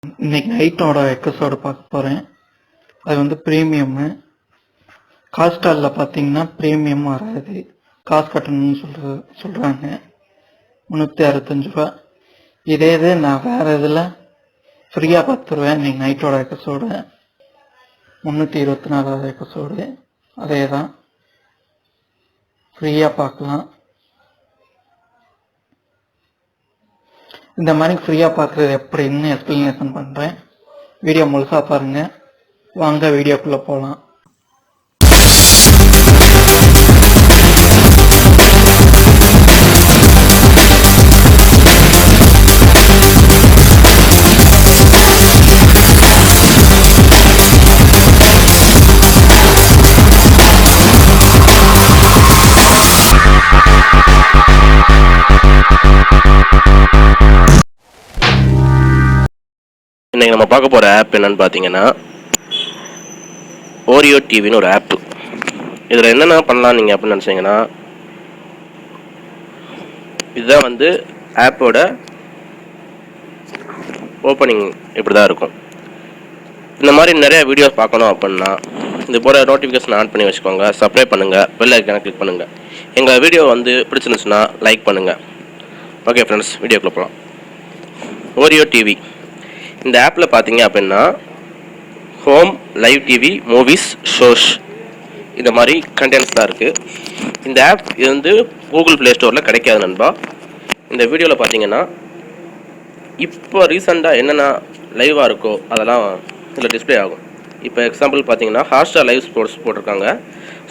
இன்னைக்கு நைட்டோட எபிசோடு பார்க்க போகிறேன். அது வந்து ப்ரீமியம்மு. ஹாட்ஸ்டாரில் பார்த்தீங்கன்னா ப்ரீமியம் வராது, காசு கட்டணும்னு சொல்கிறாங்க. 365 ரூபா. இதே இது நான் வேறு இதில் ஃப்ரீயாக பார்த்துருவேன். இன்னைக்கு நைட்டோட எபிசோடு 324வது எபிசோடு. அதே தான் ஃப்ரீயாக பார்க்கலாம். இந்த மாதிரி ஃப்ரீயாக பார்க்குறது எப்படின்னு எக்ஸ்பிளனேஷன் பண்ணுறேன். வீடியோ முழுசாக பாருங்கள். வாங்க வீடியோக்குள்ளே போகலாம். இன்றைக்கி நம்ம பார்க்க போகிற ஆப் என்னென்னு பார்த்தீங்கன்னா ஓரியோ டிவின்னு ஒரு ஆப்பு. இதில் என்னென்ன பண்ணலாம் நீங்கள் அப்படின்னு நினச்சிங்கன்னா, இதுதான் வந்து ஆப்போட ஓப்பனிங் இப்படி தான் இருக்கும். இந்த மாதிரி நிறைய வீடியோஸ் பார்க்கணும் அப்படின்னா இது போகிற நோட்டிஃபிகேஷன் ஆன் பண்ணி வச்சுக்கோங்க. சப்ஸ்கிரைப் பண்ணுங்கள், பெல் ஐக்கானை கிளிக் பண்ணுங்கள். எங்கள் வீடியோ வந்து பிடிச்சிருந்துச்சுன்னா லைக் பண்ணுங்கள். ஓகே ஃப்ரெண்ட்ஸ், வீடியோக்குள்ளே போகலாம். ஓரியோ டிவி இந்த ஆப்பில் பார்த்தீங்க அப்படின்னா home, live TV, movies, shows இந்த மாதிரி கண்டென்ட்ஸ் தான் இருக்குது. இந்த ஆப் இது வந்து கூகுள் ப்ளே ஸ்டோரில் கிடைக்காது நண்பா. இந்த வீடியோவில் பார்த்தீங்கன்னா இப்போ ரீசெண்டாக என்னென்ன லைவாக இருக்கோ அதெல்லாம் இதில் டிஸ்பிளே ஆகும். இப்போ எக்ஸாம்பிள் பார்த்தீங்கன்னா ஹாட்ஸ்டார் லைவ் ஸ்போர்ட்ஸ் போட்டிருக்காங்க.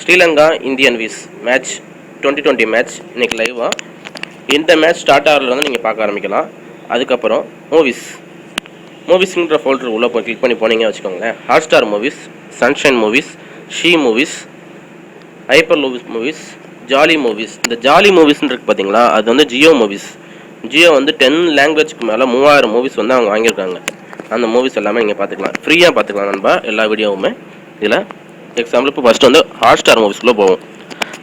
ஸ்ரீலங்கா இந்தியன் விஸ் மேட்ச் 2020 மேட்ச் இன்றைக்கி லைவாக. இந்த மேட்ச் ஸ்டார்ட் ஆகிறதுலேருந்து நீங்கள் பார்க்க ஆரம்பிக்கலாம். அதுக்கப்புறம் மூவிஸ்ன்ற ஃபோல்டர் உள்ளே போய் கிளிக் பண்ணி போனீங்க வச்சுக்கோங்களேன். Hotstar movies, sunshine movies, she movies, hyper movies, jolly movies. இந்த ஜாலி மூவிஸ்ன்றது பார்த்தீங்களா, அது வந்து ஜியோ மூவிஸ். ஜியோ வந்து 10 லாங்குவேஜ்க்கு மேலே 3000 மூவிஸ் வந்து அவங்க வாங்கியிருக்காங்க. அந்த மூவிஸ் எல்லாமே நீங்கள் பார்த்துக்கலாம், ஃப்ரீயாக பார்த்துக்கலாம் நண்பா, எல்லா வீடியோவுமே இதில். எக்ஸாம்பிள் இப்போ ஃபஸ்ட்டு வந்து ஹாட்ஸ்டார் மூவிஸ்க்குள்ளே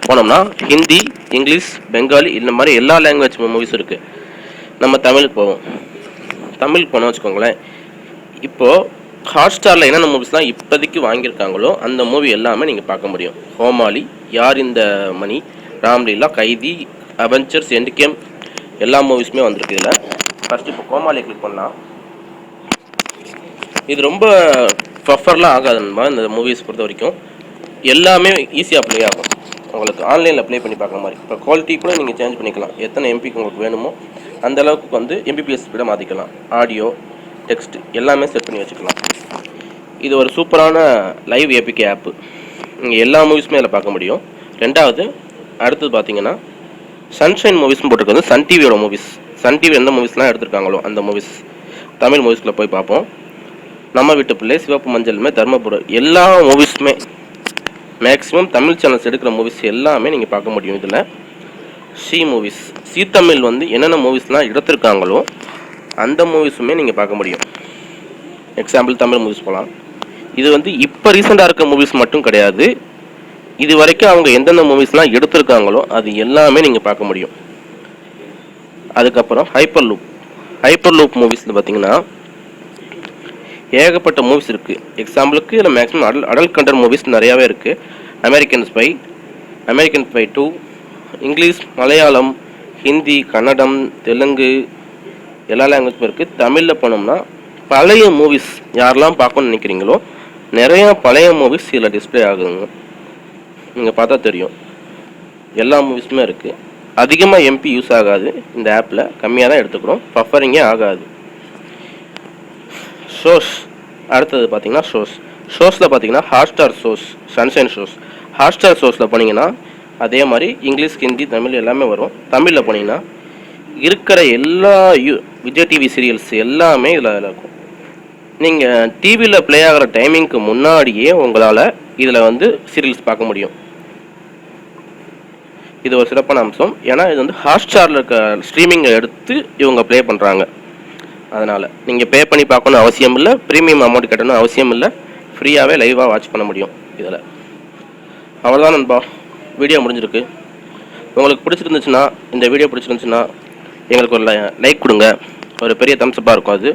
போனோம்னா ஹிந்தி, இங்கிலீஷ், பெங்காலி இந்த மாதிரி எல்லா லாங்குவேஜ் மூவிஸ் இருக்குது. நம்ம தமிழுக்கு போவோம். தமிழுக்கு போனோம் வச்சுக்கோங்களேன். இப்போது ஹாட்ஸ்டாரில் என்னென்ன மூவிஸ்லாம் இப்போதைக்கு வாங்கியிருக்காங்களோ அந்த மூவி எல்லாமே நீங்கள் பார்க்க முடியும். ஹோமாலி, யார் இந்த மணி, ராம்லீலா, கைதி, அவெஞ்சர்ஸ், எண்ட் கேம் எல்லா மூவிஸுமே வந்திருக்கு இதில். ஃபஸ்ட்டு இப்போ ஹோமாலியை கிளிக் பண்ணலாம். இது ரொம்ப ப்ரெஃபர்லாம் ஆகாதுன்னா இந்த மூவிஸ் பொறுத்த வரைக்கும் எல்லாமே ஈஸியாக ப்ளே ஆகும். உங்களுக்கு ஆன்லைனில் ப்ளே பண்ணி பார்க்குற மாதிரி. இப்போ குவாலிட்டி கூட நீங்கள் சேஞ்ச் பண்ணிக்கலாம். எத்தனை எம்பிக்கு உங்களுக்கு வேணுமோ அந்த அளவுக்கு வந்து எம்பிபிஎஸ் ஸ்பீடை மாற்றிக்கலாம். ஆடியோ, டெக்ஸ்ட் எல்லாமே செட் பண்ணி வச்சுக்கலாம். இது ஒரு சூப்பரான லைவ் ஏபிகே ஆப்பு. நீங்கள் எல்லா மூவிஸுமே அதில் பார்க்க முடியும். ரெண்டாவது அடுத்தது பார்த்தீங்கன்னா சன்ஷைன் மூவிஸ்னு போட்டிருக்கிறது சன் டிவியோட மூவிஸ். சன் டிவி எந்த மூவிஸ்லாம் எடுத்திருக்காங்களோ அந்த மூவிஸ் தமிழ் மூவிஸ்குள்ளே போய் பார்ப்போம். நம்ம வீட்டு பிள்ளை, சிவப்பு மஞ்சள்மே, தர்மபுரம் எல்லா மூவிஸுமே மேக்ஸிமம் தமிழ் சேனல்ஸ் எடுக்கிற மூவிஸ் எல்லாமே நீங்கள் பார்க்க முடியும் இதில். ஷீ மூவிஸ், சி தமிழ் வந்து என்னென்ன மூவிஸ்லாம் எடுத்திருக்காங்களோ அந்த மூவிஸுமே நீங்கள் பார்க்க முடியும். எக்ஸாம்பிள் தமிழ் மூவிஸ் போகலாம். இது வந்து இப்போ ரீசெண்டாக இருக்க மூவிஸ் மட்டும் கிடையாது, இது வரைக்கும் அவங்க எந்தெந்த மூவிஸ்லாம் எடுத்திருக்காங்களோ அது எல்லாமே நீங்கள் பார்க்க முடியும். அதுக்கப்புறம் ஹைப்பர் லூப் மூவிஸில் பார்த்தீங்கன்னா ஏகப்பட்ட மூவிஸ் இருக்குது. எக்ஸாம்பிளுக்கு இதில் மேக்ஸிமம் அடல்ட் கண்டென்ட் மூவிஸ் நிறையாவே இருக்குது. American spy 2, English, Malayalam, Hindi, Kannada, Telugu எல்லா லாங்குவேஜும் இருக்குது. தமிழில் போனோம்னா பழைய மூவிஸ் யாரெல்லாம் பார்க்கணுன்னு நினைக்கிறீங்களோ நிறையா பழைய மூவிஸ் இதில் டிஸ்பிளே ஆகுதுங்க. நீங்கள் பார்த்தா தெரியும், எல்லா மூவிஸுமே இருக்குது. அதிகமாக எம்பி யூஸ் ஆகாது இந்த ஆப்பில், கம்மியாக தான் எடுத்துக்கிறோம், பஃபரிங்கே ஆகாது. ஷோஸ் அடுத்தது பார்த்தீங்கன்னா ஷோஸில் பார்த்தீங்கன்னா Hotstar shows, sunshine shows. Hotstar ஷோஸில் போனீங்கன்னா அதே மாதிரி இங்கிலீஷ், ஹிந்தி, தமிழ் எல்லாமே வரும். தமிழில் போனீங்கன்னா இருக்கிற எல்லா விஜய் டிவி சீரியல்ஸ் எல்லாமே இதில் இருக்கும். நீங்கள் டிவியில் ப்ளே ஆகிற டைமிங்க்கு முன்னாடியே உங்களால் இதில் வந்து சீரியல்ஸ் பார்க்க முடியும். இது ஒரு சிறப்பான அம்சம். ஏன்னா இது வந்து ஹாட்ஸ்டாரில் இருக்க ஸ்ட்ரீமிங்கை எடுத்து இவங்க ப்ளே பண்ணுறாங்க. அதனால் நீங்கள் பே பண்ணி பார்க்கணும் அவசியம் இல்லை, ப்ரீமியம் அமௌண்ட் கட்டணும் அவசியம் இல்லை, ஃப்ரீயாகவே லைவாக வாட்ச் பண்ண முடியும் இதில். அவ்வளோதான் நண்பா, வீடியோ முடிஞ்சிருக்கு. உங்களுக்கு பிடிச்சிருந்துச்சுன்னா, இந்த வீடியோ பிடிச்சிருந்துச்சுன்னா எங்களுக்கு ஒரு லைக் கொடுங்க, ஒரு பெரிய தம்ஸ்அப்பாக இருக்கும். அது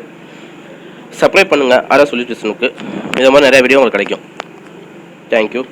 சப்ஸ்கிரைப் பண்ணுங்கள் ஆர்எஸ் சொல்யூஷனுக்கு. இந்த மாதிரி நிறைய வீடியோ உங்களுக்கு கிடைக்கும். தேங்க்யூ.